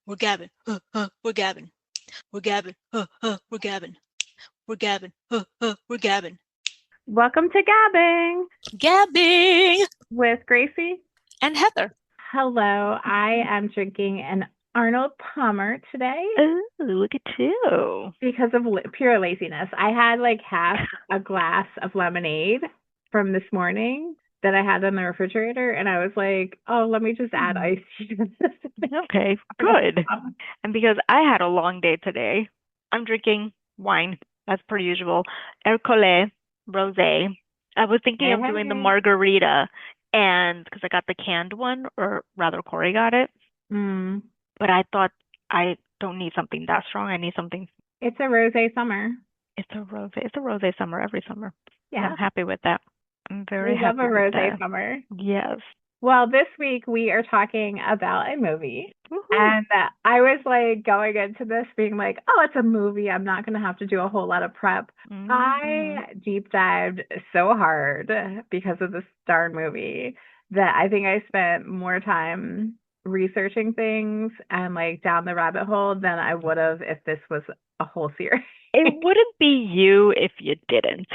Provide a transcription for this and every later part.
We're gabbing. We're gabbing. We're gabbing. We're gabbing. We're gabbing. We're gabbing. Welcome to GABbin Gabbing with Gracie. and Heather. Hello, I am drinking an Arnold Palmer today Oh, look at you. because of pure laziness. I had like half a glass of lemonade from this morning that I had in the refrigerator, and I was like, oh, let me just add ice to this. Okay, good. And because I had a long day today, I'm drinking wine as per usual. Ercole Rosé. I was thinking of doing the Hey. margarita, and because I got the canned one, or rather Corey got it, Mm, but I thought I don't need something that strong. I need something. it's a rosé summer. It's a rosé. It's a rosé summer every summer. And Yeah, I'm happy with that. I'm very we love a happy with rosé that. summer. Yes. Well, this week we are talking about a movie. Woohoo. And I was like going into this being like, oh, it's a movie. I'm not going to have to do a whole lot of prep. Hmm. I deep dived so hard because of this darn movie that I think I spent more time researching things and like down the rabbit hole than I would have if this was a whole series. It wouldn't be you if you didn't.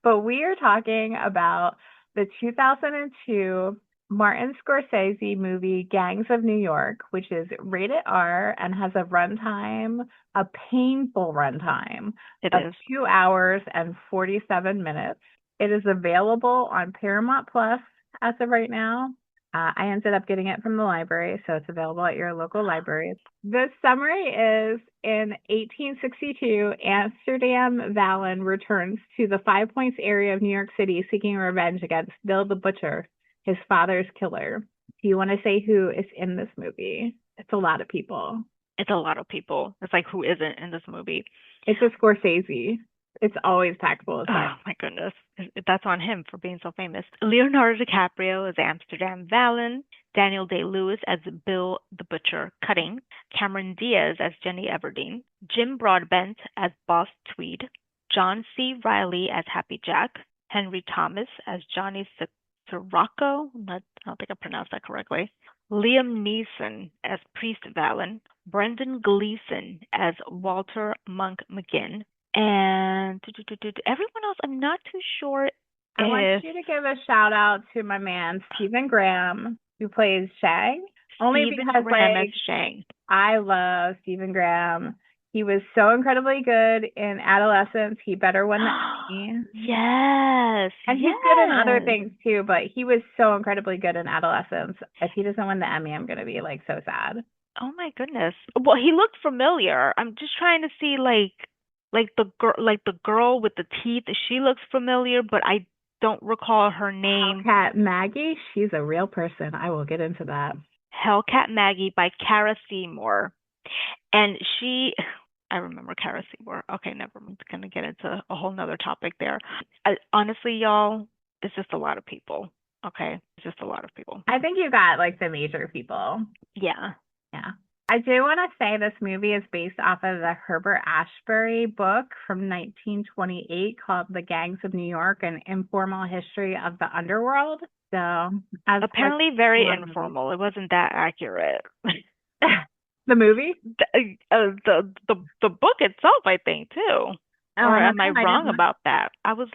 But we are talking about the 2002 Martin Scorsese movie Gangs of New York, which is rated R and has a painful runtime It of is. 2 hours and 47 minutes. It is available on Paramount Plus as of right now. I ended up getting it from the library, so it's available at your local library. The summary is in 1862, Amsterdam Vallon returns to the Five Points area of New York City seeking revenge against Bill the Butcher, his father's killer. Do you want to say who is in this movie? It's a lot of people. It's a lot of people. It's like, who isn't in this movie? It's a Scorsese. It's always packed full of stars. Oh my goodness. That's on him for being so famous. Leonardo DiCaprio as Amsterdam Vallon, Daniel Day-Lewis as Bill the Butcher Cutting, Cameron Diaz as Jenny Everdeen, Jim Broadbent as Boss Tweed, John C. Reilly as Happy Jack, Henry Thomas as Johnny Sirocco. I don't think I pronounced that correctly. Liam Neeson as Priest Vallon, Brendan Gleeson as Walter Monk McGinn, and everyone else, I'm not too sure I want if you to give a shout out to my man, Stephen Graham, who plays Shang. Only Stephen because, Graham as like, Shang. I love Stephen Graham. He was so incredibly good in Adolescence. He better win the Emmy. Yes, And he's good in other yes. things too, but he was so incredibly good in Adolescence. If he doesn't win the Emmy, I'm gonna be like so sad. Oh my goodness. Well, he looked familiar. I'm just trying to see like the girl with the teeth. She looks familiar, but I don't recall her name. Hellcat Maggie, she's a real person. I will get into that. Hellcat Maggie by Cara Seymour. And I remember Cara Seymour. Okay, never mind. Gonna get into a whole nother topic there. Honestly, y'all, it's just a lot of people. Okay, it's just a lot of people. I think you got like the major people. Yeah. Yeah. I do want to say this movie is based off of the Herbert Ashbury book from 1928 called The Gangs of New York, An Informal History of the Underworld. So, as like Apparently very more movies. informal. It wasn't that accurate. The movie? The book itself, I think, too. Oh, Or no, am I I didn't wrong look. about that? I was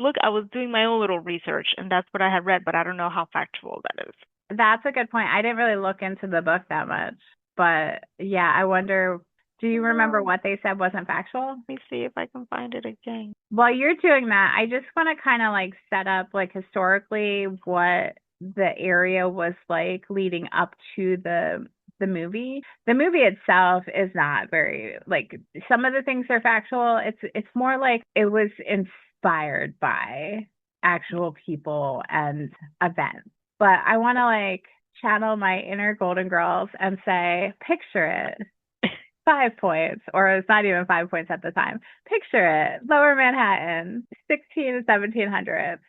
doing my own little research, and that's what I had read, but I don't know how factual that is. That's a good point. I didn't really look into the book that much. But yeah, I wonder, do you remember No. what they said wasn't factual? Let me see if I can find it again. While you're doing that, I just want to kind of like set up like historically what the area was like leading up to the movie. The movie itself is not very like some of the things are factual. It's more like it was inspired by actual people and events. But I want to like channel my inner Golden Girls and say, picture it. 5 points, or it's not even 5 points at the time. Picture it, Lower Manhattan, 16 and 1700s.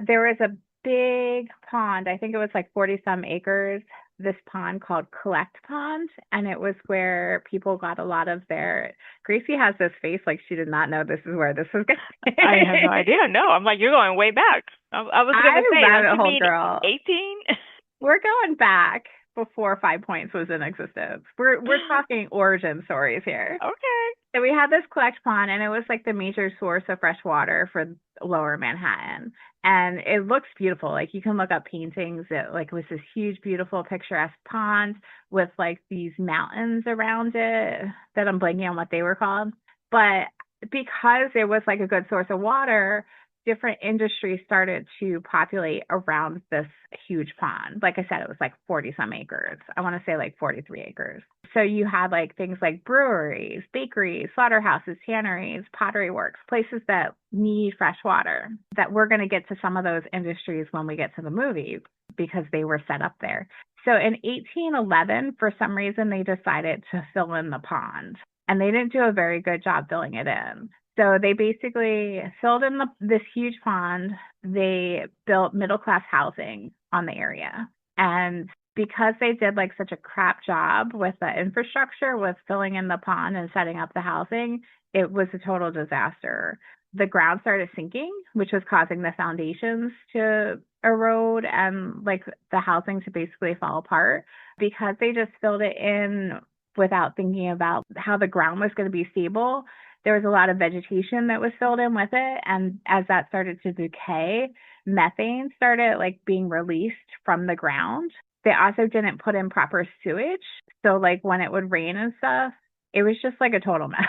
There was a big pond. I think it was like 40 some acres. This pond called Collect Pond, and it was where people got a lot of their. Gracie has this face like she did not know this is where this was going. I have no idea. No, I'm like, you're going way back. I was I gonna say, don't rabbit you hole mean girl. 18? We're going back. before 5 Points was in existence. We're talking origin stories here. Okay. So we had this collect pond, and it was like the major source of fresh water for lower Manhattan. And it looks beautiful. Like you can look up paintings. It was this huge, beautiful, picturesque pond with like these mountains around it that I'm blanking on what they were called. But because it was like a good source of water, different industries started to populate around this huge pond. Like I said, it was like 40 some acres. I want to say like 43 acres. So you had like things like breweries, bakeries, slaughterhouses, tanneries, pottery works, places that need fresh water. That we're going to get to some of those industries when we get to the movie because they were set up there. So in 1811, for some reason, they decided to fill in the pond. And they didn't do a very good job filling it in. So they basically filled in this huge pond. They built middle-class housing on the area. And because they did like such a crap job with the infrastructure, with filling in the pond and setting up the housing, it was a total disaster. The ground started sinking, which was causing the foundations to erode and like the housing to basically fall apart because they just filled it in without thinking about how the ground was going to be stable. There was a lot of vegetation that was filled in with it. And as that started to decay, methane started like being released from the ground. They also didn't put in proper sewage. So like when it would rain and stuff, it was just like a total mess.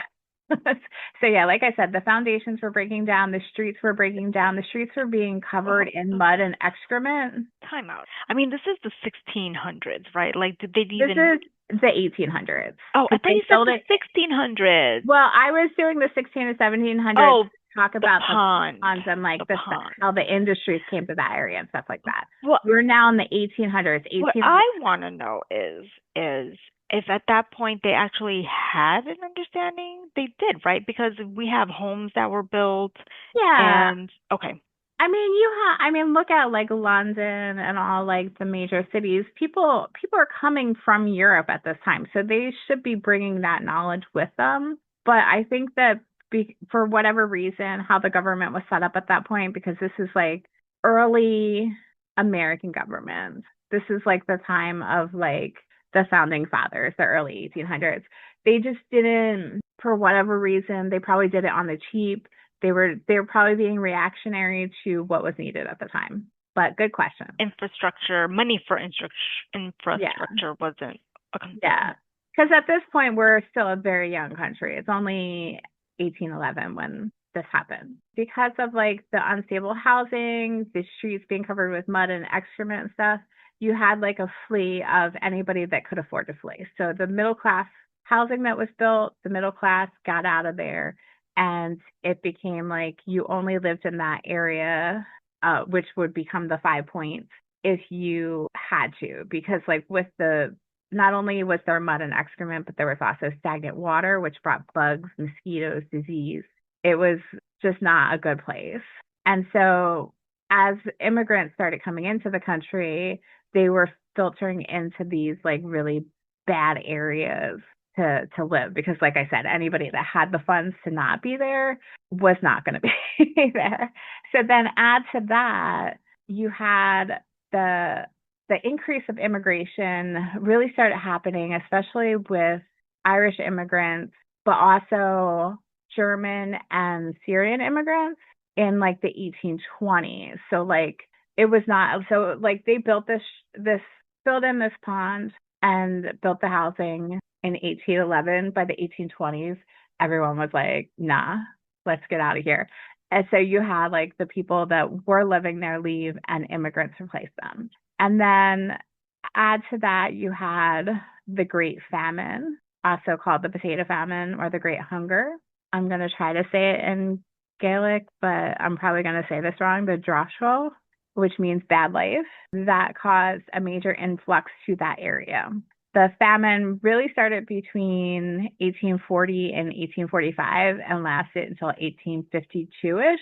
So yeah, like I said, the foundations were breaking down. The streets were breaking down. The streets were being covered in mud and excrement. Time out. I mean, this is the 1600s, right? Like, did they even... This is the 1800s. Oh, I thought you said the 1600s. Well, I was doing the 16 to 1700s. Oh, talk about the ponds and like how the industries came to that area and stuff like that. Well, we're now in the 1800s. What I want to know is if at that point they actually had an understanding. They did, right? Because we have homes that were built. Yeah. And okay. I mean, look at like London and all like the major cities. People are coming from Europe at this time, so they should be bringing that knowledge with them. But I think that for whatever reason, how the government was set up at that point, because this is like early American government. This is like the time of like the founding fathers, the early 1800s. They just didn't, for whatever reason, they probably did it on the cheap. They were probably being reactionary to what was needed at the time. But good question. Infrastructure, money for infrastructure wasn't a concern. Yeah. Because at this point, we're still a very young country. It's only 1811 when this happened. Because of like the unstable housing, the streets being covered with mud and excrement and stuff, you had like a flee of anybody that could afford to flee. So the middle class housing that was built, the middle class got out of there. And it became like you only lived in that area, which would become the 5 Points if you had to. Because like with not only was there mud and excrement, but there was also stagnant water, which brought bugs, mosquitoes, disease. It was just not a good place. And so as immigrants started coming into the country, they were filtering into these like really bad areas to live, because like I said, anybody that had the funds to not be there was not going to be there. So then add to that, you had the increase of immigration really started happening, especially with Irish immigrants, but also German and Syrian immigrants in like the 1820s. So like it was not, so like they built this filled in this pond and built the housing in 1811. By the 1820s, everyone was like, nah, let's get out of here. And so you had like the people that were living there leave and immigrants replace them. And then add to that, you had the Great Famine, also called the Potato Famine or the Great Hunger. I'm going to try to say it in Gaelic, but I'm probably going to say this wrong, the Droshel, which means bad life. That caused a major influx to that area. The famine really started between 1840 and 1845 and lasted until 1852-ish.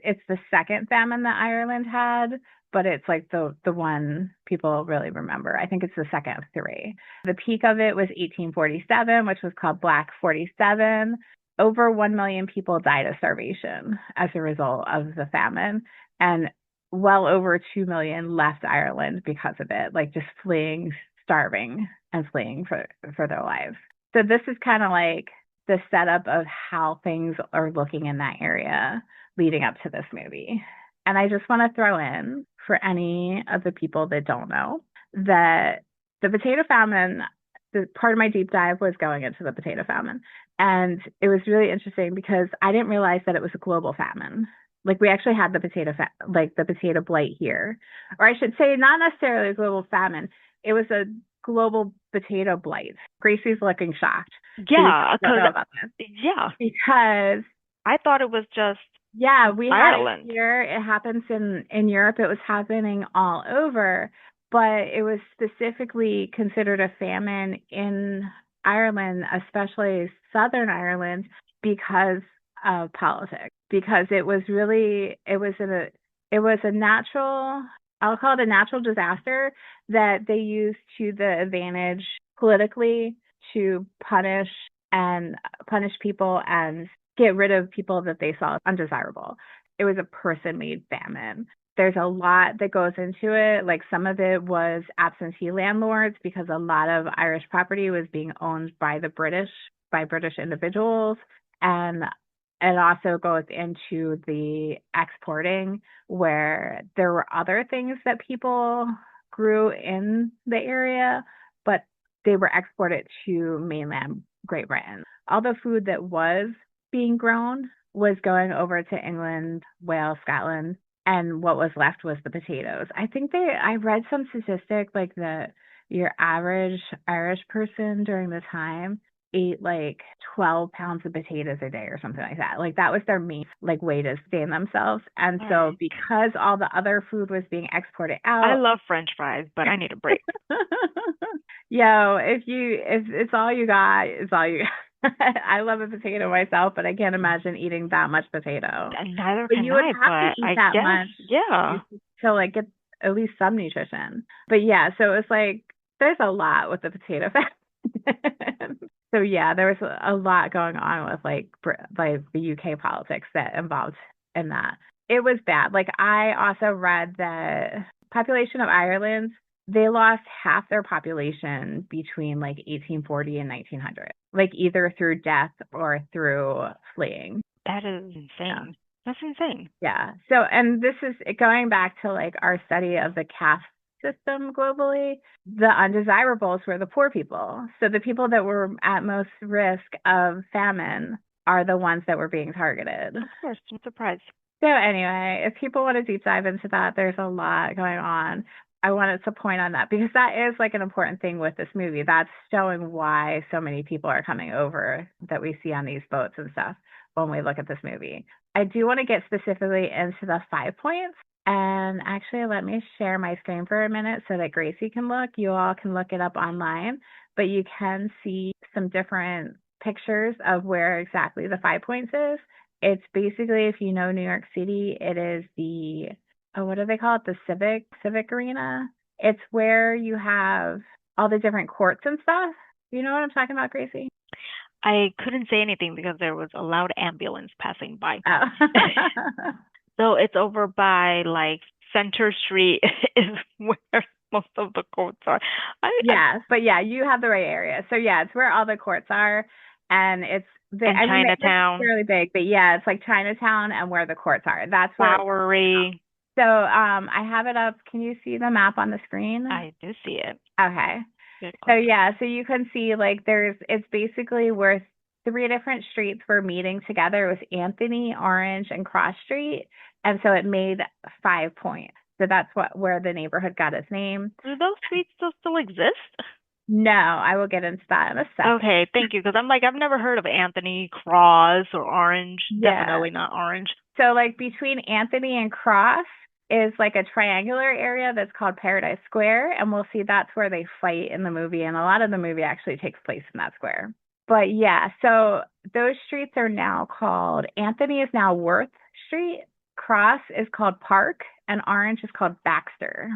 It's the second famine that Ireland had, but it's like the one people really remember. I think it's the second of three. The peak of it was 1847, which was called Black 47. Over 1 million people died of starvation as a result of the famine, and well over 2 million left Ireland because of it, like just fleeing starving and fleeing for their lives. So this is kind of like the setup of how things are looking in that area leading up to this movie. And I just want to throw in for any of the people that don't know that the potato famine, the part of my deep dive was going into the potato famine. And it was really interesting because I didn't realize that it was a global famine. Like we actually had the the potato blight here, or I should say, not necessarily a global famine. It was a global potato blight. Gracie's looking shocked. Yeah, Don't because know about this yeah, because I thought it was just yeah, we had it Ireland. here. It happens in Europe. It was happening all over, but it was specifically considered a famine in Ireland, especially Southern Ireland, because of politics. Because it was a natural, I'll call it a natural disaster that they used to the advantage politically to punish people and get rid of people that they saw undesirable. It was a person-made famine. There's a lot that goes into it. Like some of it was absentee landlords because a lot of Irish property was being owned by British individuals. And it also goes into the exporting where there were other things that people grew in the area, but they were exported to mainland Great Britain. All the food that was being grown was going over to England, Wales, Scotland, and what was left was the potatoes. I read some statistic like that your average Irish person during the time ate like 12 pounds of potatoes a day or something like that. Like that was their main like way to sustain themselves. And All so right. because all the other food was being exported I out, love French fries, but I need a break. yo, if it's all you got, it's all you got. I love a potato myself, but I can't imagine eating that much potato. And neither But can you would I, have to but eat I that guess, much yeah. to like get at least some nutrition. But yeah, so it's like there's a lot with the potato famine. So yeah, there was a lot going on with like the UK politics that involved in that. It was bad. Like I also read that population of Ireland, they lost half their population between like 1840 and 1900, like either through death or through fleeing. That is Yeah. insane. That's insane. Yeah. So, and this is going back to like our study of the caste system globally. The undesirables were the poor people. So the people that were at most risk of famine are the ones that were being targeted. Of course, I'm surprised. So anyway, if people want to deep dive into that, there's a lot going on. I wanted to point on that because that is like an important thing with this movie. That's showing why so many people are coming over that we see on these boats and stuff when we look at this movie. I do want to get specifically into the 5 points. And actually, let me share my screen for a minute so that Gracie can look. You all can look it up online, but you can see some different pictures of where exactly the 5 points is. It's basically, if you know New York City, it is the, oh, what do they call it? The civic arena. It's where you have all the different courts and stuff. You know what I'm talking about, Gracie? I couldn't say anything because there was a loud ambulance passing by. Oh. So it's over by like Center Street is where most of the courts are. Yes, but yeah, you have the right area. So yeah, it's where all the courts are, and it's And I mean, they're Chinatown, fairly big, but yeah, it's like Chinatown and where the courts are. That's where. Bowery. So I have it up. Can you see the map on the screen? I do see it. Okay. Good So call. yeah, so you can see like it's basically where three different streets were meeting together. It was Anthony, Orange, and Cross Street, and so it made 5 points. So that's where the neighborhood got its name. Do those streets still exist? No, I will get into that in a second. Okay, thank you. Because I'm like, I've never heard of Anthony, Cross, or Orange. Yeah. Definitely not Orange. So like between Anthony and Cross is like a triangular area that's called Paradise Square, and we'll see that's where they fight in the movie, and a lot of the movie actually takes place in that square. But yeah, so those streets are now called, Anthony is now Worth Street, Cross is called Park, and Orange is called Baxter.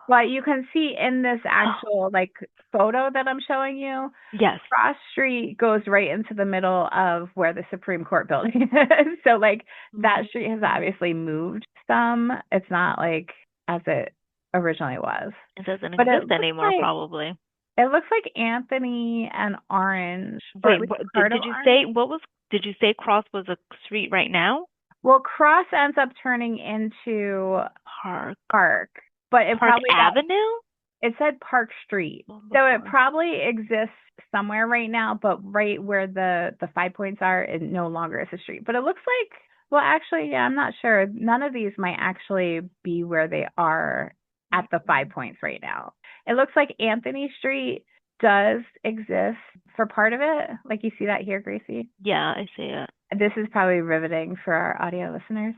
But you can see in this actual like photo that I'm showing you, Yes. Cross Street goes right into the middle of where the Supreme Court building is. So like that street has obviously moved some. It's not like as it originally was. It doesn't But exist anymore, probably. it looks like Anthony and Orange, or at Wait, least what, part of did you Orange. say what was? Did you say Cross was a street right now? Well, Cross ends up turning into Park Park, but it Park probably got Avenue? it said Park Street. Oh, So it before. probably exists somewhere right now, but right where the 5 points are, it no longer is a street. But it looks like, well, actually, yeah, I'm not sure. None of these might actually be where they are at the 5 points right now. It looks like Anthony Street does exist for part of it. Like you see that here, Gracie. Yeah, I see it. This is probably riveting for our audio listeners.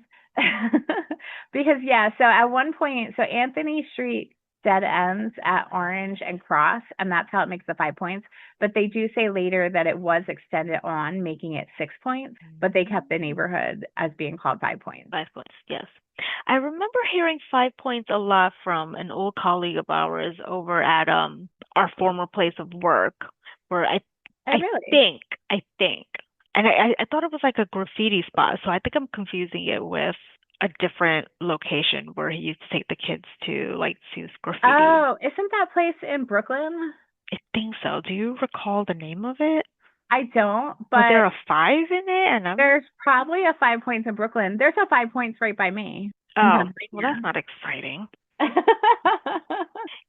Because yeah, so at one point, so Anthony Street dead ends at Orange and Cross, and that's how it makes the 5 points. But they do say later that it was extended on, making it 6 points, but they kept the neighborhood as being called 5 points. 5 points, yes. I remember hearing 5 points a lot from an old colleague of ours over at our former place of work, where Oh, I really? think, and I thought it was like a graffiti spot, so I think I'm confusing it with a different location where he used to take the kids to like see this graffiti. Oh, isn't that place in Brooklyn? I think so. Do you recall the name of it? I don't, Was there but a five in it? And I'm there's probably a 5 points in Brooklyn. There's a 5 points right by me in oh, well, that's Pennsylvania. not exciting.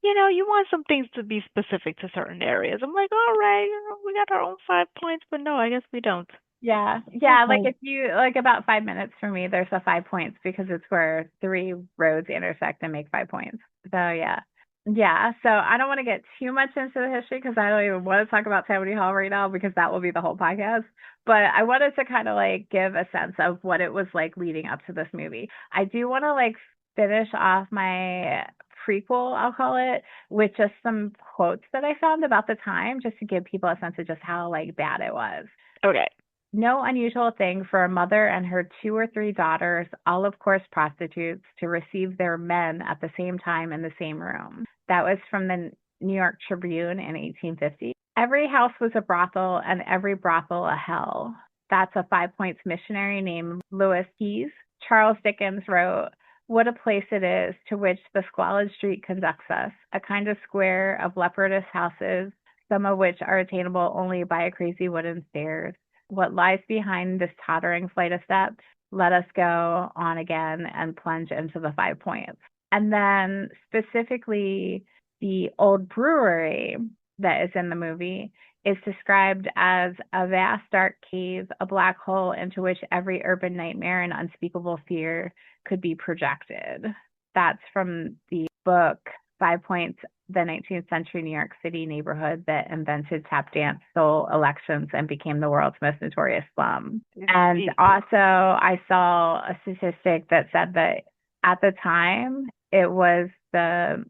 You want some things to be specific to certain areas. I'm like, all right, we got our own 5 points, but no, I guess we don't. Yeah. Yeah. Like Okay. if you like about 5 minutes from me, there's a 5 points because it's where three roads intersect and make 5 points. So yeah. Yeah. So I don't want to get too much into the history because I don't even want to talk about Tammany Hall right now because that will be the whole podcast. But I wanted to kind of like give a sense of what it was like leading up to this movie. I do want to like finish off my prequel, I'll call it, with just some quotes that I found about the time, just to give people a sense of just how like bad it was. Okay. No unusual thing for a mother and her 2 or 3 daughters, all of course prostitutes, to receive their men at the same time in the same room. That was from the New York Tribune in 1850. Every house was a brothel and every brothel a hell. That's a 5 points missionary named Lewis Keys. Charles Dickens wrote, "What a place it is to which the squalid street conducts us, a kind of square of leopardess houses, some of which are attainable only by a crazy wooden stairs. What lies behind this tottering flight of steps? Let us go on again and plunge into the 5 points." And then specifically, the old brewery that is in the movie is described as a vast dark cave, a black hole into which every urban nightmare and unspeakable fear could be projected. That's from the book 5 Points, the 19th century New York City neighborhood that invented tap dance, stole elections, and became the world's most notorious slum. And also, I saw a statistic that said that at the time, it was the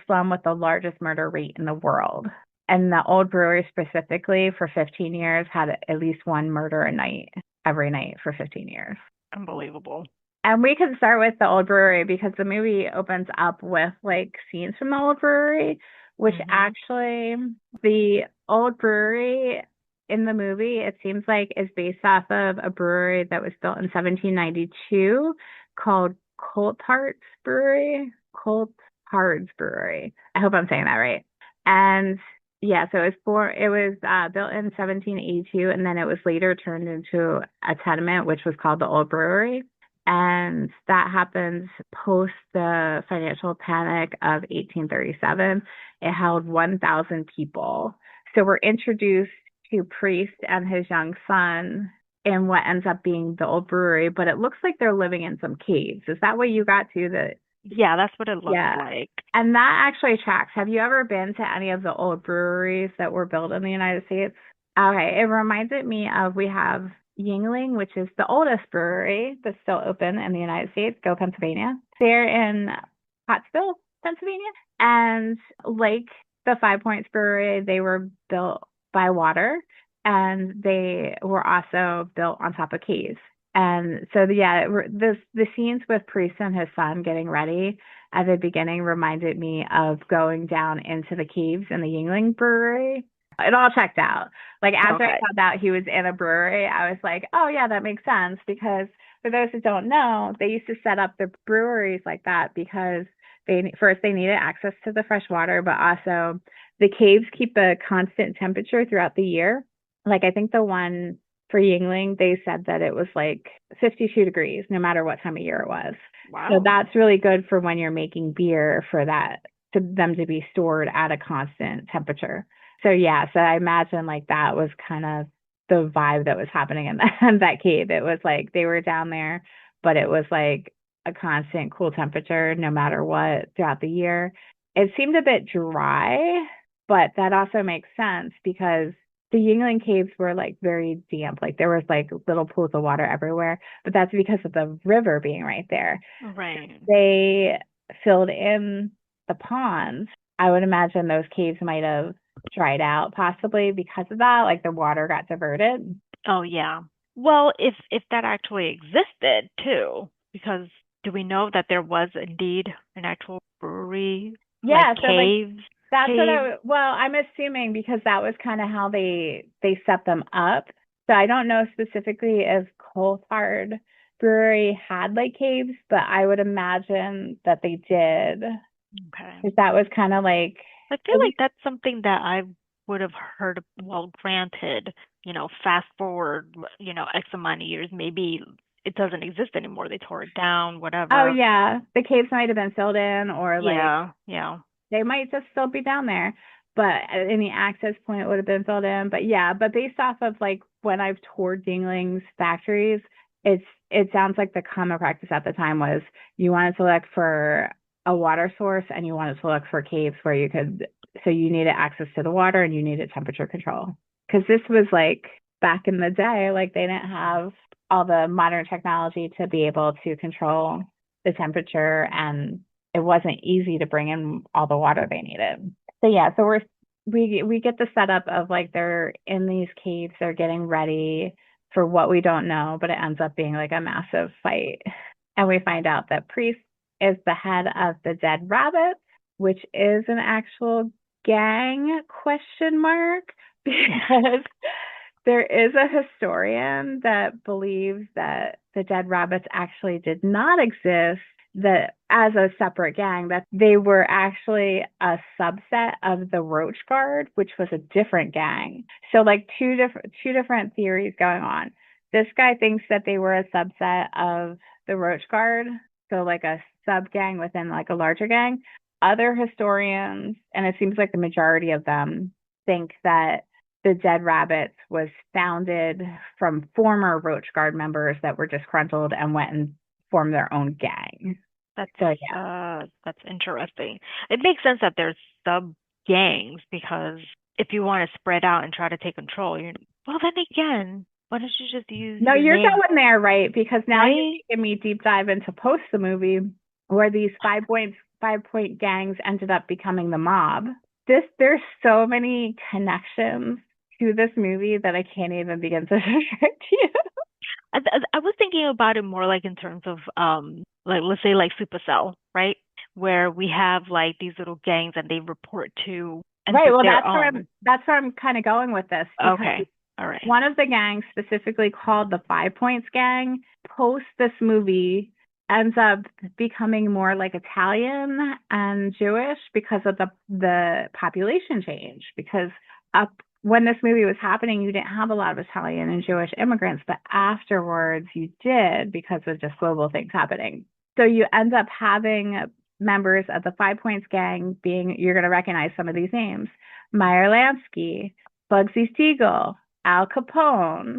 slum with the largest murder rate in the world. And the old brewery specifically for 15 years had at least one murder a night, every night for 15 years. Unbelievable. And we can start with the old brewery because the movie opens up with like scenes from the old brewery, which actually the old brewery in the movie, it seems like is based off of a brewery that was built in 1792 called Coulthard's Brewery. Coulthard's Brewery. I hope I'm saying that right. And yeah, so it was built in 1782, and then it was later turned into a tenement, which was called the Old Brewery. And that happens post the financial panic of 1837. It held 1,000 people. So we're introduced to Priest and his young son in what ends up being the old brewery, but it looks like they're living in some caves. Is that what you got to? Yeah, that's what it looks Yeah. like. And that actually tracks. Have you ever been to any of the old breweries that were built in the United States? Okay, it reminded me of, we have Yingling, which is the oldest brewery that's still open in the United States. Go Pennsylvania. They're in Pottsville, Pennsylvania. And like the 5 Points Brewery, they were built by water, and they were also built on top of caves. And so, yeah, the scenes with Priest and his son getting ready at the beginning reminded me of going down into the caves in the Yingling Brewery. It all checked out. Like after I found out he was in a brewery, I was like, oh yeah, that makes sense, because for those who don't know, they used to set up the breweries like that because They needed access to the fresh water, but also the caves keep a constant temperature throughout the year. Like I think the one for Yingling, they said that it was like 52 degrees no matter what time of year it was. So Wow. that's really good for when you're making beer for that to them to be stored at a constant temperature. So yeah, so I imagine like that was kind of the vibe that was happening in that cave. It was like they were down there, but it was like a constant cool temperature no matter what throughout the year. It seemed a bit dry, but that also makes sense because the Yingling caves were like very damp. Like there was like little pools of water everywhere, but that's because of the river being right there. Right. They filled in the ponds. I would imagine those caves might have dried out possibly because of that, like the water got diverted. Oh yeah. Well, if that actually existed too, because do we know that there was indeed an actual brewery, like Yeah, so like caves, that's what cave? well, I'm assuming because that was kind of how they set them up. So I don't know specifically if Coulthard Brewery had like caves, but I would imagine that they did. Okay. Because that was kind of like I feel at like least that's something that I would have heard of. Well, granted, fast forward, X amount of years, maybe it doesn't exist anymore. They tore it down, oh whatever. yeah, the caves might have been filled in or like Yeah, yeah. they might just still be down there, but any access point would have been filled in. But yeah, but based off of like when I've toured Dingling's factories, it sounds like the common practice at the time was you wanted to look for a water source and you wanted to look for caves where you could so you needed access to the water and you needed temperature control. Because this was like back in the day, like they didn't have all the modern technology to be able to control the temperature and it wasn't easy to bring in all the water they needed. So yeah, so we get the setup of like they're in these caves, they're getting ready for what we don't know, but it ends up being like a massive fight. And we find out that Priest is the head of the Dead Rabbits, which is an actual gang question mark because there is a historian that believes that the Dead Rabbits actually did not exist that as a separate gang, that they were actually a subset of the Roach Guard, which was a different gang. So like two different theories going on. This guy thinks that they were a subset of the Roach Guard, so like a sub gang within like a larger gang. Other historians, and it seems like the majority of them, think that the Dead Rabbits was founded from former Roach Guard members that were disgruntled and went and formed their own gang. That's So yeah. that's interesting. It makes sense that there's sub gangs because if you want to spread out and try to take control, well then again, why don't you just use No, your you're name, going there, right? Because now you're right? making me deep dive into post the movie where these 5 point gangs ended up becoming the mob. There's so many connections to this movie that I can't even begin to describe to you. I was thinking about it more like in terms of like let's say like Supercell, right? Where we have like these little gangs and they report to and Right. with Well, their own. that's where I'm kind of going with this because Okay. All right. one of the gangs, specifically called the 5 Points Gang, post this movie ends up becoming more like Italian and Jewish because of the population change. Because up when this movie was happening, you didn't have a lot of Italian and Jewish immigrants, but afterwards you did because of just global things happening. So you end up having members of the 5 Points Gang being, you're going to recognize some of these names: Meyer Lansky, Bugsy Siegel, Al Capone.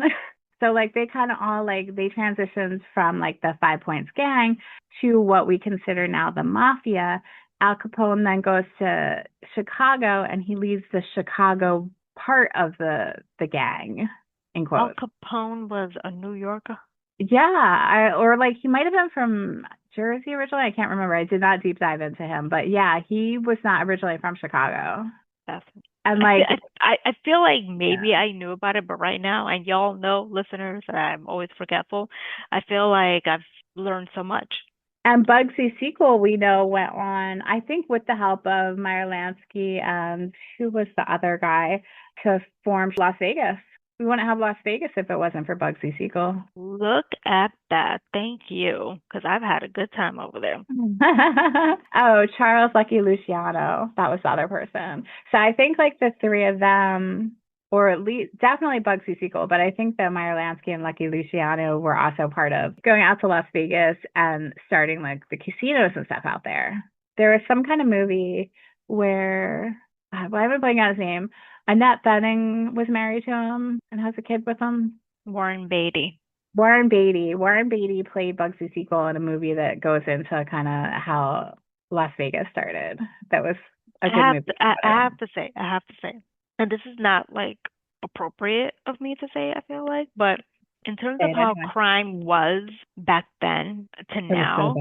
So like they kind of all like they transitioned from like the 5 Points Gang to what we consider now the mafia. Al Capone then goes to Chicago and he leads the Chicago part of the gang in Al quotes. Capone was a New Yorker. Yeah, or like he might have been from Jersey originally. I can't remember. I did not deep dive into him, but yeah, he was not originally from Chicago. That's And I feel like, I feel like maybe yeah. I knew about it, but right now, and y'all know, listeners, that I'm always forgetful. I feel like I've learned so much. And Bugsy sequel, we know, went on, I think, with the help of Meyer Lansky and who was the other guy to form Las Vegas. We wouldn't have Las Vegas if it wasn't for Bugsy Siegel. Look at that. Thank you, because I've had a good time over there. Oh, Charles Lucky Luciano. That was the other person. So I think like the three of them, or at least definitely Bugsy Siegel, but I think that Meyer Lansky and Lucky Luciano were also part of going out to Las Vegas and starting like the casinos and stuff out there. There was some kind of movie where, well, I haven't playing out his name. Annette Bening was married to him and has a kid with him. Warren Beatty. Warren Beatty. Warren Beatty played Bugsy Siegel in a movie that goes into kind of how Las Vegas started. That was a good movie. I have to say, and this is not like appropriate of me to say, I feel like, but in terms of how crime was back then to now,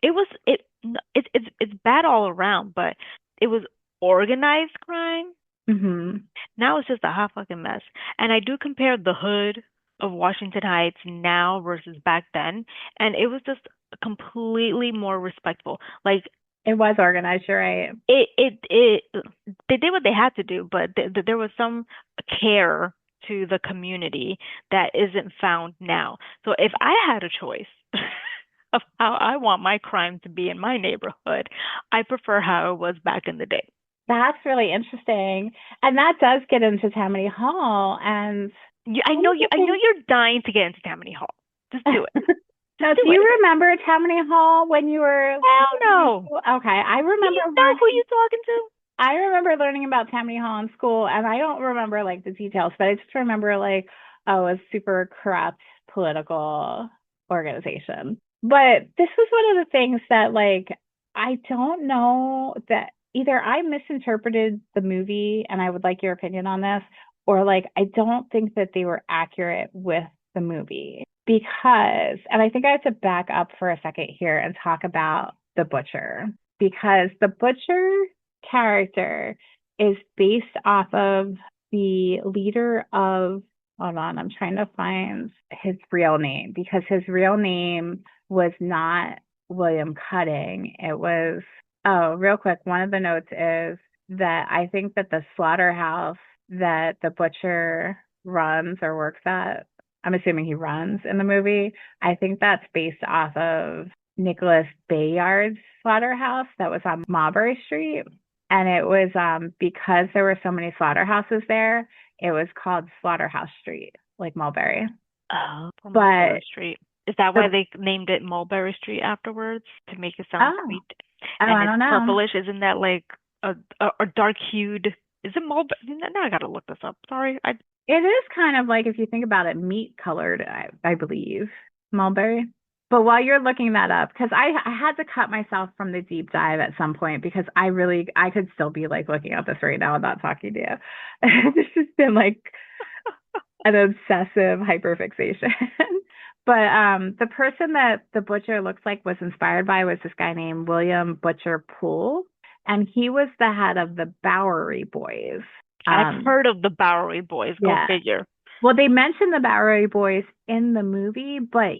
it was so bad. It's bad all around, but it was organized crime. Mm-hmm. Now it's just a hot fucking mess. And I do compare the hood of Washington Heights now versus back then, and it was just completely more respectful. Like it was organized, you're right. They did what they had to do, but there was some care to the community that isn't found now. So if I had a choice of how I want my crime to be in my neighborhood, I prefer how it was back in the day. That's really interesting. And that does get into Tammany Hall. And I know you're dying to get into Tammany Hall. Just do it. Now, do you remember Tammany Hall when you were? Hell no. Okay, I remember. Do you know who you're talking to? I remember learning about Tammany Hall in school, and I don't remember like the details, but I just remember like, oh, a super corrupt political organization. But this was one of the things that like I don't know that either I misinterpreted the movie, and I would like your opinion on this, or like I don't think that they were accurate with the movie. Because, and I think I have to back up for a second here and talk about the butcher, because the butcher character is based off of the leader of, hold on, I'm trying to find his real name, because his real name was not William Cutting. It was, oh, real quick, one of the notes is that I think that the slaughterhouse that the butcher runs or works at, I'm assuming he runs in the movie, I think that's based off of Nicholas Bayard's slaughterhouse that was on Mulberry Street. And it was because there were so many slaughterhouses there, it was called Slaughterhouse Street, like Mulberry. Oh, Mulberry Street. Is that why they named it Mulberry Street afterwards, to make it sound sweet? And I don't know. Purplish, isn't that like a dark hued? Is it Mulberry? Now I gotta look this up. Sorry, It is kind of like, if you think about it, meat colored, I believe, mulberry. But while you're looking that up, because I had to cut myself from the deep dive at some point, because I could still be like looking at this right now and not talking to you. It's just been like an obsessive hyperfixation. But the person that the butcher looks like was inspired by was this guy named William Butcher Poole. And he was the head of the Bowery Boys. I've heard of the Bowery Boys. Go figure. Well, they mentioned the Bowery Boys in the movie, but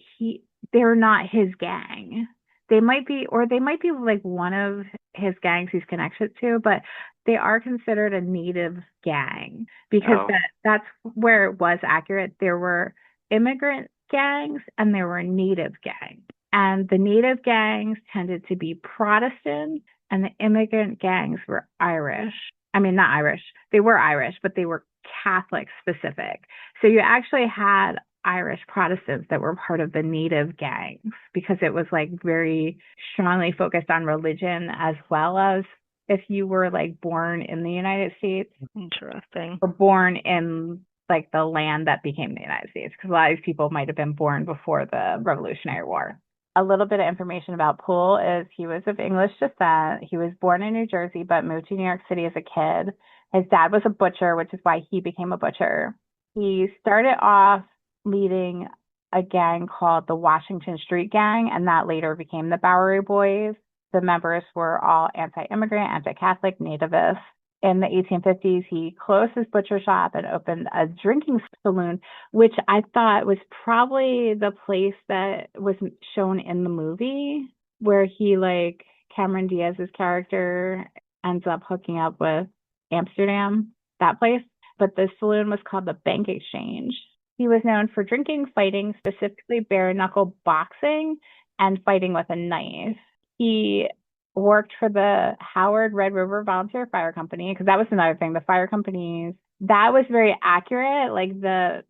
they're not his gang. They might be like one of his gangs he's connected to, but they are considered a native gang, because that's where it was accurate. There were immigrant gangs and there were native gangs. And the native gangs tended to be Protestant and the immigrant gangs were Irish. I mean, not Irish. They were Irish, but they were Catholic specific. So you actually had Irish Protestants that were part of the native gangs, because it was like very strongly focused on religion, as well as if you were like born in the United States. Interesting. Or born in like the land that became the United States, because a lot of these people might have been born before the Revolutionary War. A little bit of information about Poole is he was of English descent. He was born in New Jersey, but moved to New York City as a kid. His dad was a butcher, which is why he became a butcher. He started off leading a gang called the Washington Street Gang, and that later became the Bowery Boys. The members were all anti-immigrant, anti-Catholic, nativists. In the 1850s, he closed his butcher shop and opened a drinking saloon, which I thought was probably the place that was shown in the movie, where he, like, Cameron Diaz's character ends up hooking up with Amsterdam, that place. but the saloon was called the Bank Exchange. He was known for drinking, fighting, specifically bare knuckle boxing and fighting with a knife. He worked for the Howard Red River Volunteer Fire Company, because that was another thing. The fire companies, that was very accurate. Like the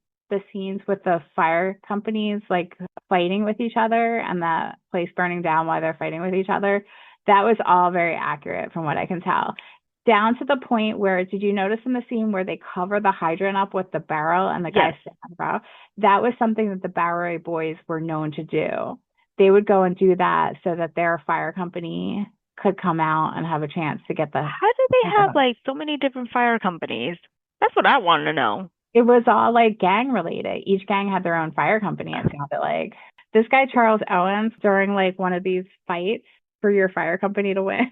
scenes with the fire companies like fighting with each other and the place burning down while they're fighting with each other, that was all very accurate from what I can tell. Down to the point where, did you notice in the scene where they cover the hydrant up with the barrel and the guy sitting on the barrel? That was something that the Bowery boys were known to do. They would go and do that so that their fire company could come out and have a chance to get the. How do they have like so many different fire companies? That's what I want to know. It was all like gang related. Each gang had their own fire company, it sounded like. This guy, Charles Owens, during like one of these fights for your fire company to win.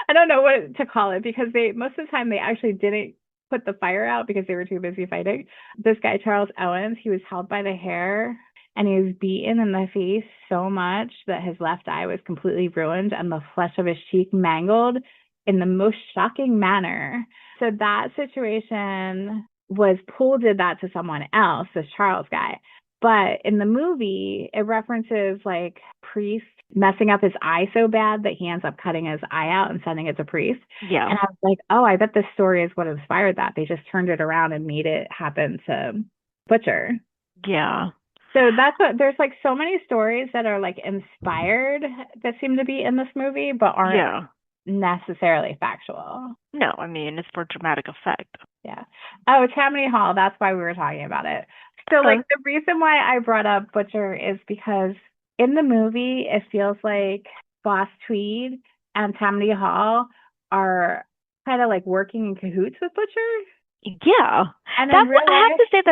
I don't know what to call it, because most of the time they actually didn't put the fire out because they were too busy fighting. This guy, Charles Owens, he was held by the hair and he was beaten in the face so much that his left eye was completely ruined and the flesh of his cheek mangled in the most shocking manner. So that situation was Poole did that to someone else, this Charles guy. But in the movie, it references like Priest messing up his eye so bad that he ends up cutting his eye out and sending it to Priest. Yeah. And I was like, oh, I bet this story is what inspired that. They just turned it around and made it happen to Butcher. Yeah. So that's what, there's like so many stories that are like inspired that seem to be in this movie, but aren't necessarily factual. No, I mean, it's for dramatic effect. Yeah. Oh, Tammany Hall. That's why we were talking about it. So, like, the reason why I brought up Butcher is because in the movie, it feels like Boss Tweed and Tammany Hall are kind of like working in cahoots with Butcher. Yeah. And I have to say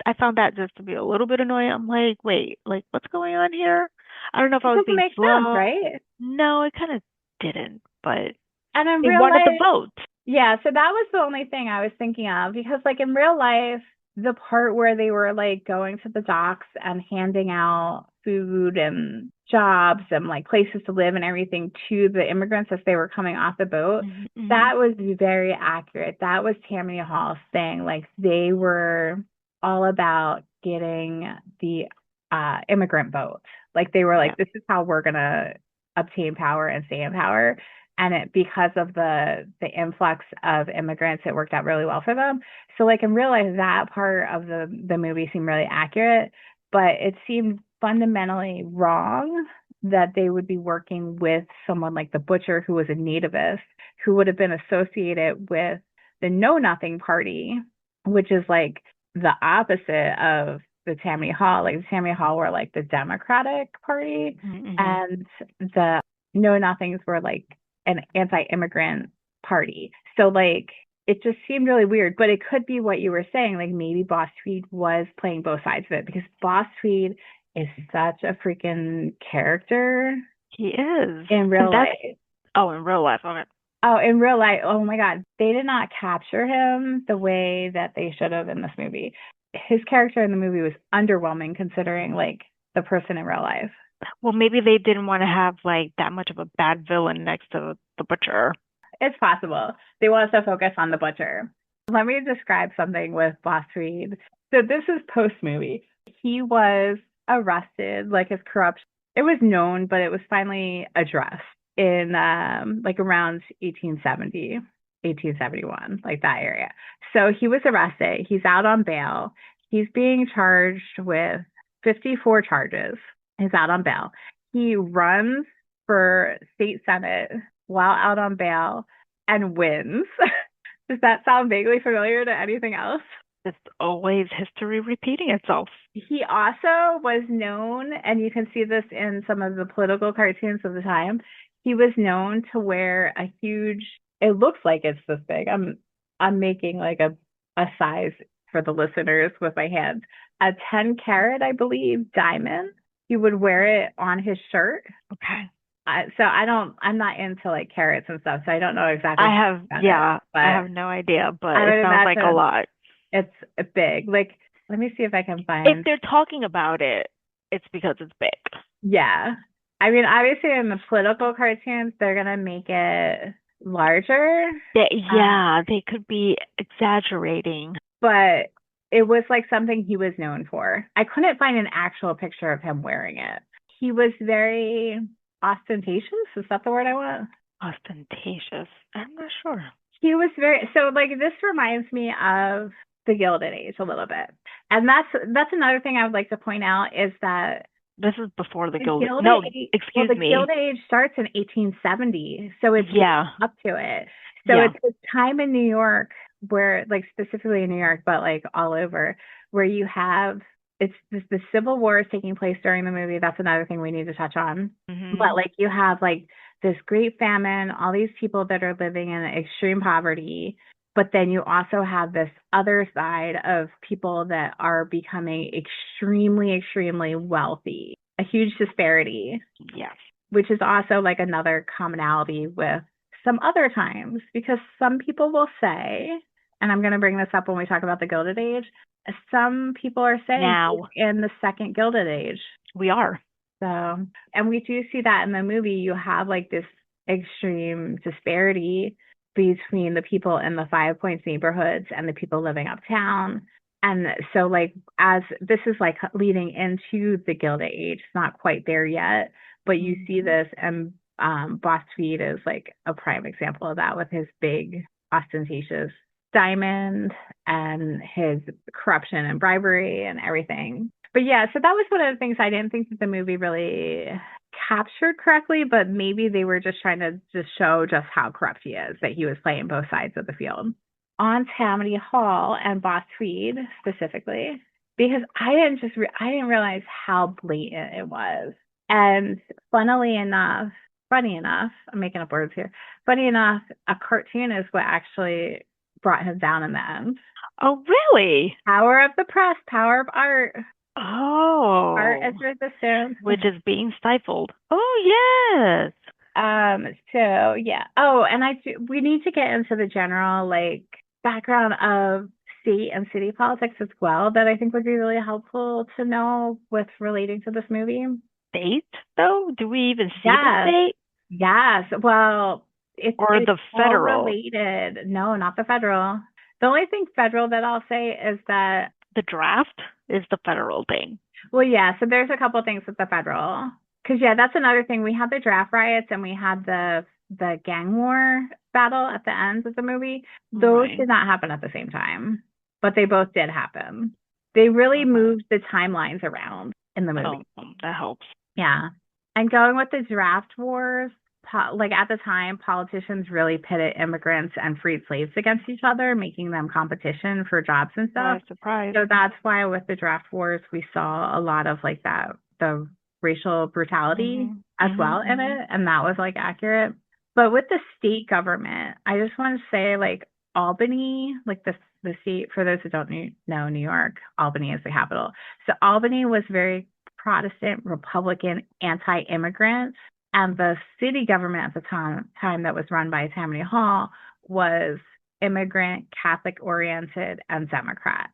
I found that just to be a little bit annoying. I'm like, wait, like, what's going on here? I don't know if I was being slow. Sense, right? No, it kind of didn't, but and in they real wanted life, the vote. Yeah, so that was the only thing I was thinking of, because like in real life, the part where they were like going to the docks and handing out food and jobs and like places to live and everything to the immigrants as they were coming off the boat, that was very accurate. That was Tammany Hall's thing. Like they were all about getting the immigrant vote. Like they were like, this is how we're gonna obtain power and stay in power. And because of the influx of immigrants, it worked out really well for them. So like in real life, that part of the movie seemed really accurate, but it seemed fundamentally wrong that they would be working with someone like the Butcher, who was a nativist, who would have been associated with the Know Nothing Party, which is like the opposite of the Tammany Hall. Like the Tammany Hall were like the Democratic Party, and the Know Nothings were like an anti-immigrant party. So like it just seemed really weird, but it could be what you were saying. Like maybe Boss Tweed was playing both sides of it, because Boss Tweed is such a freaking character. He is. In real life. Oh, in real life. Okay. Oh, in real life. Oh my God. They did not capture him the way that they should have in this movie. His character in the movie was underwhelming considering like the person in real life. Well, maybe they didn't want to have like that much of a bad villain next to the Butcher. It's possible. They want us to focus on the Butcher. Let me describe something with Boss Tweed. So this is post-movie. He was arrested, like his corruption. It was known, but it was finally addressed in like around 1870, 1871, like that area. So he was arrested. He's out on bail. He's being charged with 54 charges. He's out on bail. He runs for state senate while out on bail and wins. Does that sound vaguely familiar to anything else? It's always history repeating itself. He also was known, and you can see this in some of the political cartoons of the time, he was known to wear a huge, it looks like it's this big. I'm making like a size for the listeners with my hands. A 10 carat, I believe, diamond. He would wear it on his shirt. Okay. So I'm not into like carrots and stuff, so I don't know exactly. I have no idea, but it sounds like a lot. It's big. Like, let me see if I can find. If they're talking about it, it's because it's big. Yeah. I mean, obviously in the political cartoons, they're going to make it larger. Yeah, they could be exaggerating. But it was like something he was known for. I couldn't find an actual picture of him wearing it. He was very ostentatious. Is that the word I want? Ostentatious. I'm not sure. He was very, so like this reminds me of the Gilded Age a little bit. And that's another thing I would like to point out is that This is before the the Gilded. Gilded No, Age, well, excuse the me. Gilded Age starts in 1870, so it's Yeah, up to it. So yeah. it's a time in New York where, like specifically in New York, but like all over, where you have the Civil War is taking place during the movie. That's another thing we need to touch on. But Mhm. like you have like this great famine, all these people that are living in extreme poverty. But then you also have this other side of people that are becoming extremely, extremely wealthy, a huge disparity, Yes. which is also like another commonality with some other times, because some people will say, and I'm going to bring this up when we talk about the Gilded Age, some people are saying Now in the second Gilded Age. we are. So, and we do see that in the movie. You have like this extreme disparity between the people in the Five Points neighborhoods and the people living uptown. And so, like, as this is like leading into the Gilded Age, it's not quite there yet, but you see Mhm. this, and Boss Tweed is like a prime example of that with his big, ostentatious diamond and his corruption and bribery and everything. But yeah, so that was one of the things I didn't think that the movie really captured correctly, but maybe they were just trying to just show just how corrupt he is, that he was playing both sides of the field. On Tammany Hall and Boss Tweed specifically, because I didn't realize how blatant it was. And funny enough, I'm making up words here. Funny enough, a cartoon is what actually brought him down in the end. Oh, really? Power of the press, power of art. Art Oh, is resistance. which is being stifled. Oh, yes. So yeah. Oh, and we need to get into the general like background of state and city politics as well, that I think would be really helpful to know with relating to this movie. State, though? Do we even see the Yes. state Yes. Well, or it's the all federal? related. No, not the federal. The only thing federal that I'll say is that, The draft is the federal thing. well, yeah, so there's a couple things with the federal. Because yeah, that's another thing. We had the draft riots and we had the gang war battle at the end of the movie. Those Right. did not happen at the same time, but they both did happen. They really Okay. moved the timelines around in the Oh, movie. that helps. Yeah. And going with the draft wars, like at the time, politicians really pitted immigrants and freed slaves against each other, making them competition for jobs and stuff. Surprise, surprise. So that's why with the draft wars, we saw a lot of like that, the racial brutality Mhm. as Mhm. well in Mhm. it. And that was like accurate. But with the state government, I just want to say like Albany, like the state, for those who don't know New York, Albany is the capital. So Albany was very Protestant, Republican, anti-immigrant, and the city government at the time that was run by Tammany Hall was immigrant, Catholic oriented, and Democrat.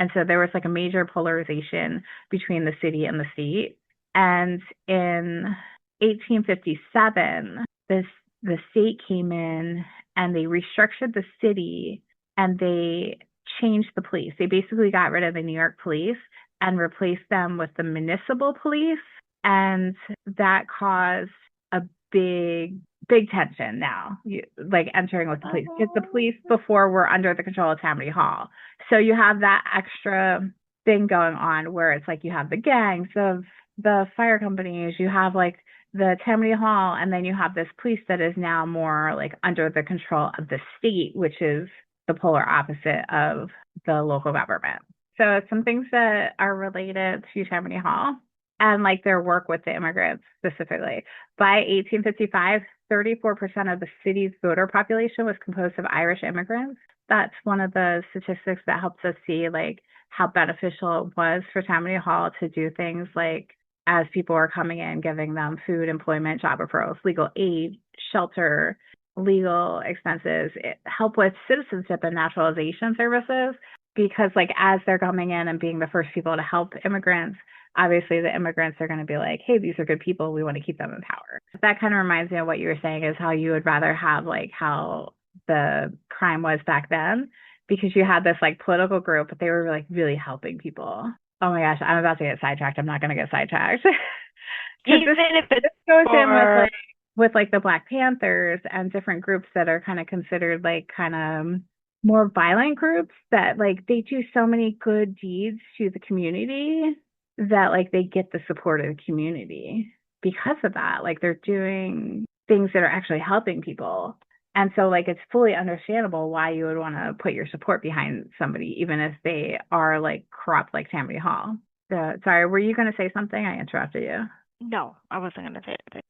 And so there was like a major polarization between the city and the state. And in 1857, the state came in and they restructured the city and they changed the police. They basically got rid of the New York police and replaced them with the municipal police. And that caused a big tension now, like entering with the police, because the police before were under the control of Tammany Hall. So you have that extra thing going on where it's like you have the gangs of the fire companies, you have like the Tammany Hall, and then you have this police that is now more like under the control of the state, which is the polar opposite of the local government. So some things that are related to Tammany Hall and like their work with the immigrants specifically. By 1855, 34% of the city's voter population was composed of Irish immigrants. That's one of the statistics that helps us see like how beneficial it was for Tammany Hall to do things like, as people are coming in, giving them food, employment, job referrals, legal aid, shelter, legal expenses, help with citizenship and naturalization services. because like as they're coming in and being the first people to help immigrants, obviously the immigrants are going to be like, hey, these are good people, we want to keep them in power. That kind of reminds me of what you were saying, is how you would rather have like how the crime was back then, because you had this like political group, but they were like really helping people. Oh my gosh, I'm about to get sidetracked. I'm not going to get sidetracked. Because Even if it's this goes in for with like the Black Panthers and different groups that are kind of considered like kind of more violent groups, that like they do so many good deeds to the community that like they get the support of the community because of that. Like they're doing things that are actually helping people. And so like it's fully understandable why you would want to put your support behind somebody, even if they are like corrupt like Tammany Hall. Sorry, were you going to say something? I interrupted you. no, I wasn't going to say anything.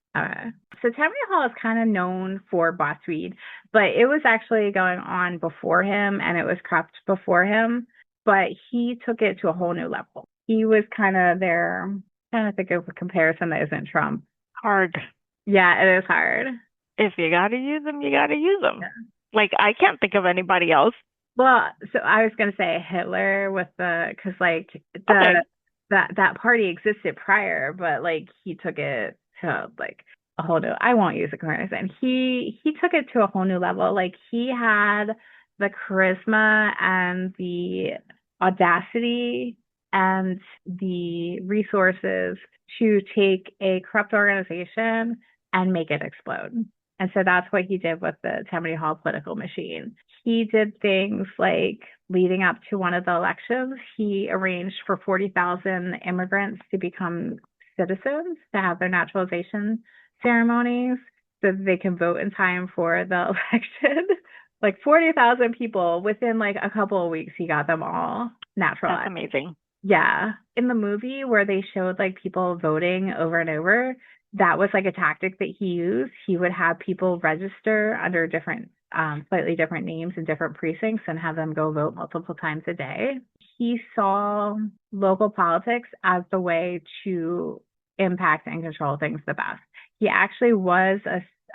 So Tammany Hall is kind of known for boss weed, but it was actually going on before him and it was corrupt before him, but he took it to a whole new level. He was kind of there, trying to think of a comparison that isn't Trump. Hard. Yeah, it is hard. If you got to use them, you got to use them. Like, I can't think of anybody else. Well, so I was gonna say Hitler with because like Okay. that party existed prior, but like he took it to like a whole new. I won't use the comparison. He took it to a whole new level. Like he had the charisma and the audacity and the resources to take a corrupt organization and make it explode. And so that's what he did with the Tammany Hall political machine. He did things like leading up to one of the elections, he arranged for 40,000 immigrants to become citizens, to have their naturalization ceremonies so that they can vote in time for the election. Like 40,000 people within like a couple of weeks, he got them all naturalized. That's amazing. Yeah. In the movie where they showed like people voting over and over, that was like a tactic that he used. He would have people register under different, slightly different names in different precincts and have them go vote multiple times a day. He saw local politics as the way to impact and control things the best. He actually was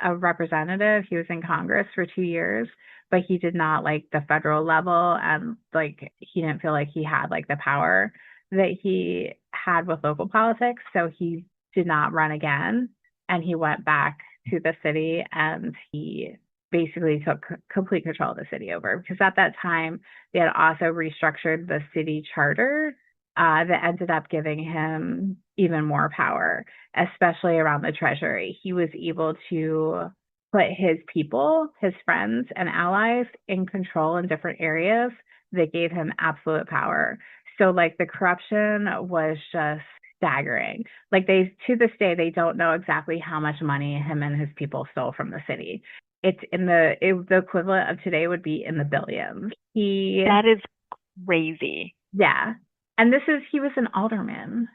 a representative. He was in Congress for 2 years, but he did not like the federal level, and like he didn't feel like he had like the power that he had with local politics. So he did not run again, and he went back to the city and he basically took complete control of the city over, because at that time they had also restructured the city charter that ended up giving him even more power, especially around the treasury. He was able to put his people, his friends and allies in control in different areas that gave him absolute power. So like the corruption was just staggering. Like they, to this day, they don't know exactly how much money him and his people stole from the city. It's in the equivalent of today would be in the billions. That is crazy. Yeah. And he was an alderman.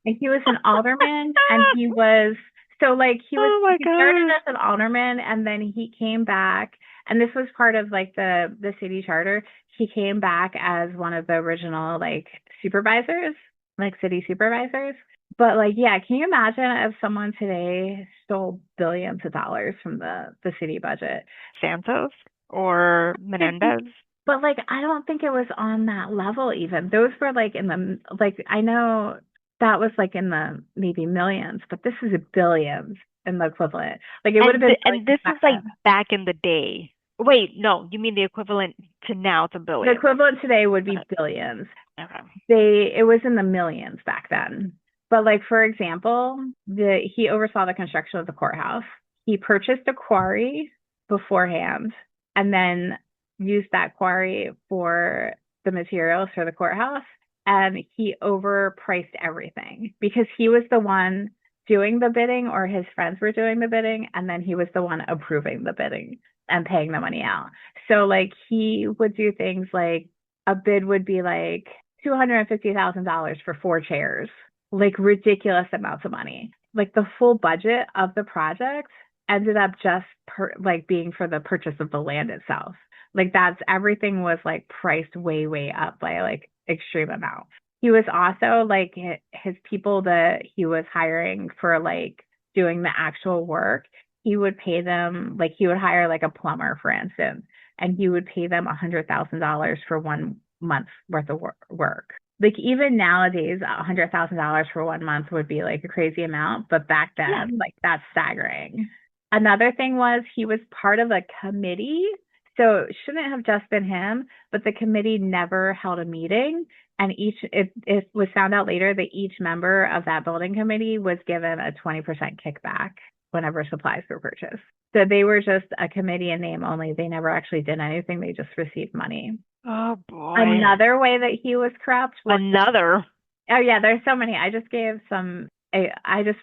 And he was an alderman and he was, so like he was, Oh my he started gosh. as an alderman and then he came back, and this was part of like the city charter. He came back as one of the original like supervisors, like city supervisors. But like, yeah, can you imagine if someone today stole billions of dollars from the city budget? Santos or Menendez? But like, I don't think it was on that level even. Those were like in the, like, I know that was like in the maybe millions, but this is billions in the equivalent. Like it would have been And this is like back in the day. Wait, no, you mean the equivalent to now to the billions? equivalent today would be billions. Okay. It was in the millions back then. But like for example, he oversaw the construction of the courthouse. He purchased a quarry beforehand and then used that quarry for the materials for the courthouse. And he overpriced everything because he was the one doing the bidding, or his friends were doing the bidding, and then he was the one approving the bidding and paying the money out. So like he would do things like a bid would be like $250,000 for 4 chairs, like ridiculous amounts of money. Like the full budget of the project ended up just like being for the purchase of the land itself. Like that's, everything was like priced way, way up by like extreme amounts. He was also like his people that he was hiring for like doing the actual work, he would pay them, like he would hire like a plumber, for instance. and he would pay them $100,000 for 1 month worth of work. Like even nowadays, $100,000 for 1 month would be like a crazy amount, but back then, like that's staggering. Another thing was he was part of a committee, so it shouldn't have just been him, but the committee never held a meeting. And it was found out later that each member of that building committee was given a 20% kickback whenever supplies were purchased. So they were just a committee in name only. They never actually did anything. They just received money. Oh boy. Another way that he was corrupt was oh yeah, there's so many. I just gave some. I just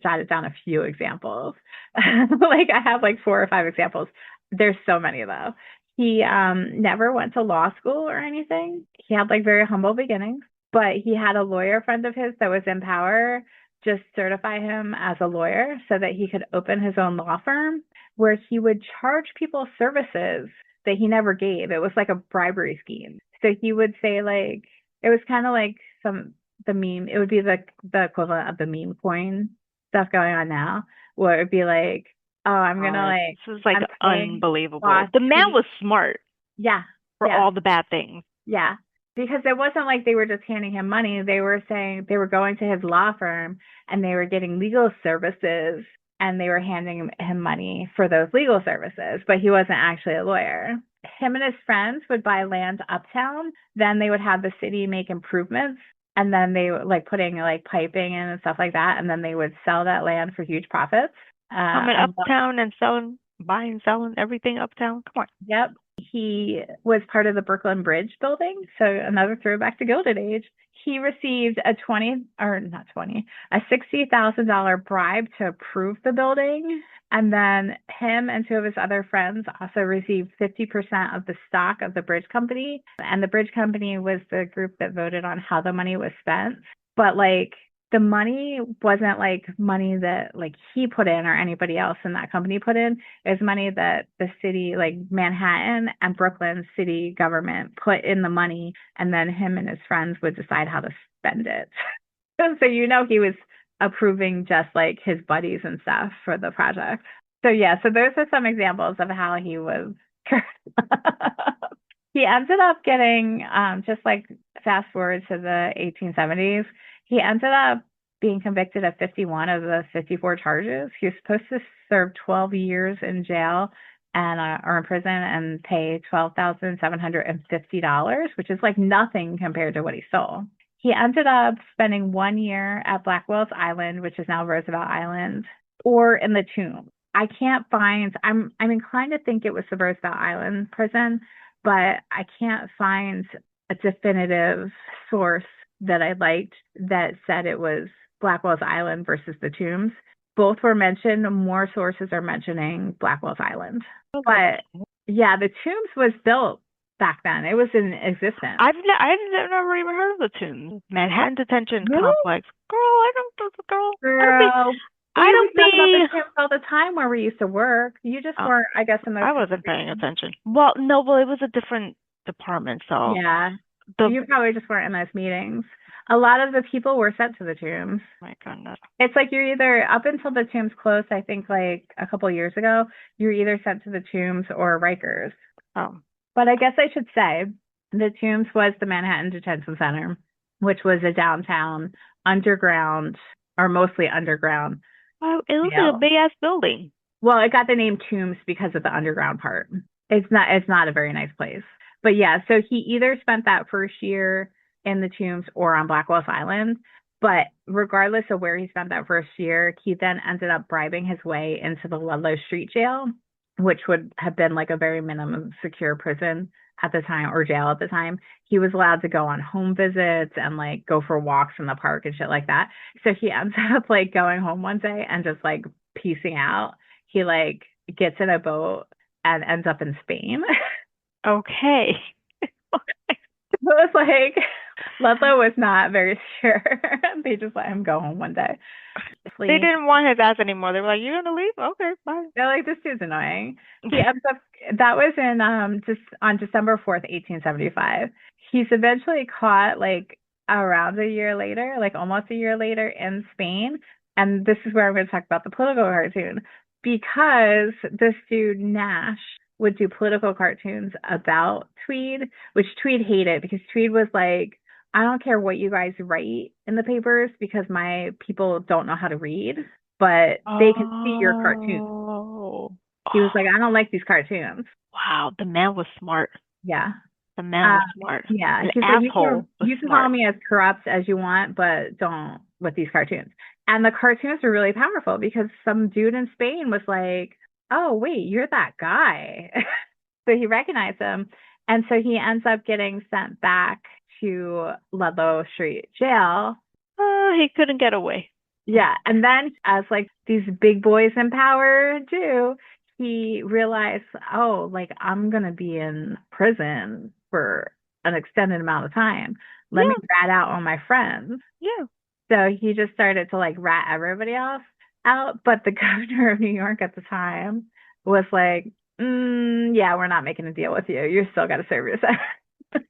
jotted down a few examples. Like I have like 4 or 5 examples. There's so many though. He never went to law school or anything. He had like very humble beginnings, but he had a lawyer friend of his that was in power just certify him as a lawyer so that he could open his own law firm where he would charge people services that he never gave. It was like a bribery scheme. So he would say like, it was kind of like the meme. It would be the equivalent of the meme coin stuff going on now, where it would be like, oh, I'm gonna like. This is like unbelievable. The man was smart. Yeah. For all the bad things. Yeah. Because it wasn't like they were just handing him money. They were saying they were going to his law firm and they were getting legal services and they were handing him money for those legal services, but he wasn't actually a lawyer. Him and his friends would buy land uptown. Then they would have the city make improvements. And then they would like putting like piping in and stuff like that. And then they would sell that land for huge profits. Coming uptown and buying, selling everything uptown. Come on. Yep. He was part of the Brooklyn Bridge building. So another throwback to Gilded Age. He received a $60,000 bribe to approve the building. And then him and 2 of his other friends also received 50% of the stock of the bridge company. And the bridge company was the group that voted on how the money was spent. But like the money wasn't like money that like he put in or anybody else in that company put in. It was money that the city, like Manhattan and Brooklyn city government put in the money, and then him and his friends would decide how to spend it. So he was approving just like his buddies and stuff for the project. So yeah, so those are some examples of how he was. He ended up getting just like fast forward to the 1870s. He ended up being convicted of 51 of the 54 charges. He was supposed to serve 12 years in jail and or in prison and pay $12,750, which is like nothing compared to what he stole. He ended up spending 1 year at Blackwell's Island, which is now Roosevelt Island, or in the Tomb. I can't find. I'm inclined to think it was the Roosevelt Island prison, but I can't find a definitive source that I liked that said it was Blackwell's Island versus the Tombs. Both were mentioned. More sources are mentioning Blackwell's Island. But yeah, the Tombs was built back then. It was in existence. I've never even heard of the Tombs. Manhattan Detention Complex. Girl, I don't know the girl. I don't think about the Tombs all the time where we used to work. You just weren't, I guess, in those. I wasn't paying attention. Well, no, it was a different department, so yeah. You probably just weren't in those meetings. A lot of the people were sent to the Tombs. My goodness. It's like you're either, up until the Tombs closed, I think like a couple years ago, you were either sent to the Tombs or Rikers. Oh. But I guess I should say the Tombs was the Manhattan Detention Center, which was a downtown underground, or mostly underground. Oh, it was like a big ass building. Well, it got the name Tombs because of the underground part. It's not a very nice place. But yeah, so he either spent that first year in the Tombs or on Blackwell's Island. But regardless of where he spent that first year, he then ended up bribing his way into the Ludlow Street Jail, which would have been like a very minimum secure prison at the time, or jail at the time. He was allowed to go on home visits and like go for walks in the park and shit like that. So he ends up like going home one day and just like peacing out. He like gets in a boat and ends up in Spain. Okay. It was like Ludlow was not very sure. They just let him go home one day. They didn't want his ass anymore. They were like, "You're gonna leave? Okay, bye." They're like, "This dude's annoying." He ends up. That was in just on December 4th, 1875. He's eventually caught like around a year later, like almost a year later in Spain. And this is where I'm going to talk about the political cartoon, because this dude Nash would do political cartoons about Tweed, which Tweed hated because Tweed was like, I don't care what you guys write in the papers because my people don't know how to read, but they can see your cartoons. Oh. He was like, Oh, I don't like these cartoons. wow. The man was smart. Yeah. The man Uh, was smart. yeah. The He's like, asshole was you can call smart. me as corrupt as you want, but don't with these cartoons. And the cartoons were really powerful because some dude in Spain was like, oh, wait, you're that guy. So he recognized him. And so he ends up getting sent back to Ludlow Street Jail. He couldn't get away. Yeah. And then, as like these big boys in power do, he realized, oh, like I'm going to be in prison for an extended amount of time. Let me Yeah, rat out all my friends. yeah. So he just started to like rat everybody else out. But the governor of New York at the time was like, yeah, we're not making a deal with you. You still got to serve your sentence.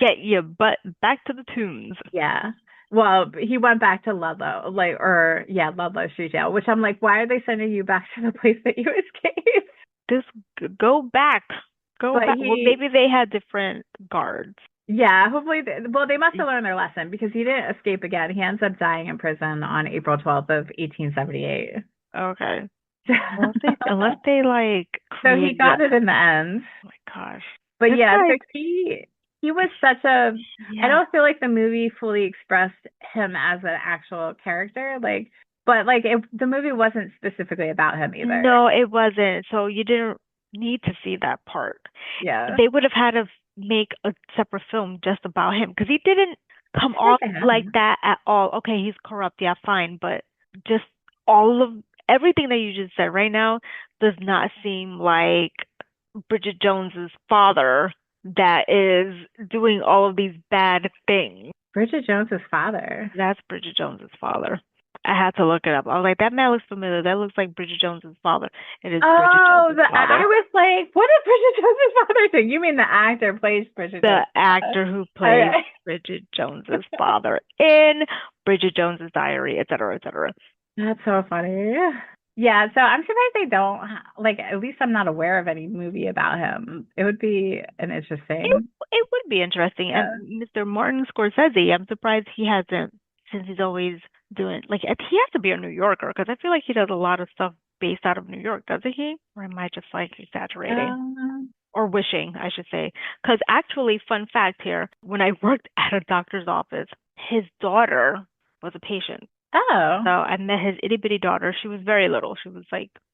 Get your butt back to the tunes. Yeah. Well, he went back to Ludlow, Ludlow Street Jail, which I'm like, why are they sending you back to the place that you escaped? Just go back. Go But back. Well, maybe they had different guards. yeah, hopefully, they must have learned their lesson because he didn't escape again. He ends up dying in prison on April 12th of 1878. Okay. Unless they like So he got it in the end. Oh my gosh. But This yeah, guy- so he was such a. I don't feel like the movie fully expressed him as an actual character, the movie wasn't specifically about him either. No, it wasn't. So you didn't need to see that part. Yeah. They would have had to make a separate film just about him because he didn't come off like that at all. Okay, he's corrupt, yeah, fine, but just all of everything that you just said right now does not seem like Bridget Jones's father that is doing all of these bad things. Bridget Jones's father. That's Bridget Jones's father. I had to look it up. I was like, that man looks familiar. That looks like Bridget Jones's father. It is Bridget Jones's father. I was like, what is Bridget Jones's father doing? You mean the actor plays Bridget Jones's actor who plays Bridget Jones's father in Bridget Jones's Diary, et cetera, et cetera. That's so funny. Yeah, so I'm surprised they don't, at least I'm not aware of any movie about him. It would be an interesting. It would be interesting. Yeah. And Mr. Martin Scorsese, I'm surprised he hasn't, since he's always doing, he has to be a New Yorker, because I feel like he does a lot of stuff based out of New York, doesn't he? Or am I just, exaggerating? Or wishing, I should say. Because actually, fun fact here, when I worked at a doctor's office, his daughter was a patient. Oh. So I met his itty bitty daughter. She was very little. She was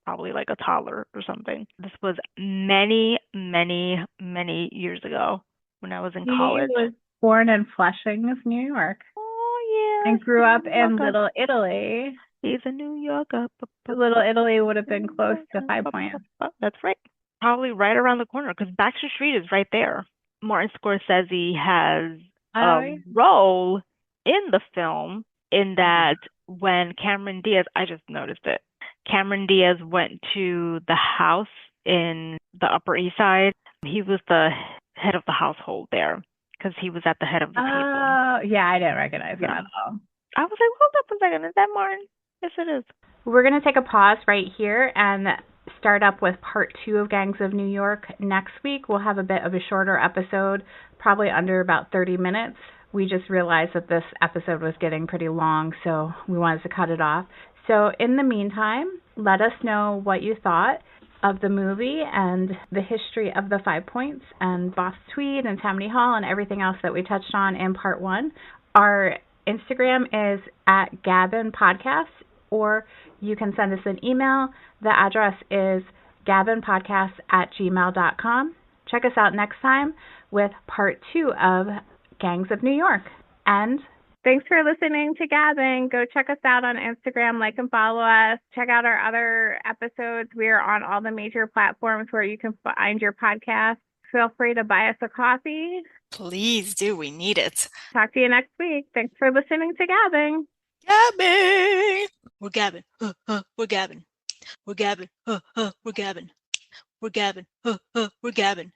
probably a toddler or something. This was many, many, many years ago when I was in college. He was born in Flushing, New York. Oh, yeah. And grew up in Little Italy. He's a New Yorker. Little Italy would have been close to 5 Points. That's right. Probably right around the corner because Baxter Street is right there. Martin Scorsese has a role in the film in that when Cameron Diaz, I just noticed it, Cameron Diaz went to the house in the Upper East Side. He was the head of the household there because he was at the head of the table. Oh, yeah, I didn't recognize him at all. I was like, hold up a second, is that Martin? Yes, it is. We're going to take a pause right here and start up with part 2 of Gangs of New York. Next week, we'll have a bit of a shorter episode, probably under about 30 minutes. We just realized that this episode was getting pretty long, so we wanted to cut it off. So in the meantime, let us know what you thought of the movie and the history of the 5 Points and Boss Tweed and Tammany Hall and everything else that we touched on in part 1. Our Instagram is at GABbin Podcast, or you can send us an email. The address is gabbinpodcast@gmail.com. Check us out next time with part 2 of Gangs of New York. And thanks for listening to GABbin. Go check us out on Instagram, like and follow us. Check out our other episodes. We are on all the major platforms where you can find your podcast. Feel free to buy us a coffee. Please do. We need it. Talk to you next week. Thanks for listening to GABbin. GABbin. We're GABbin. We're GABbin. We're GABbin. We're GABbin. We're GABbin. We're GABbin.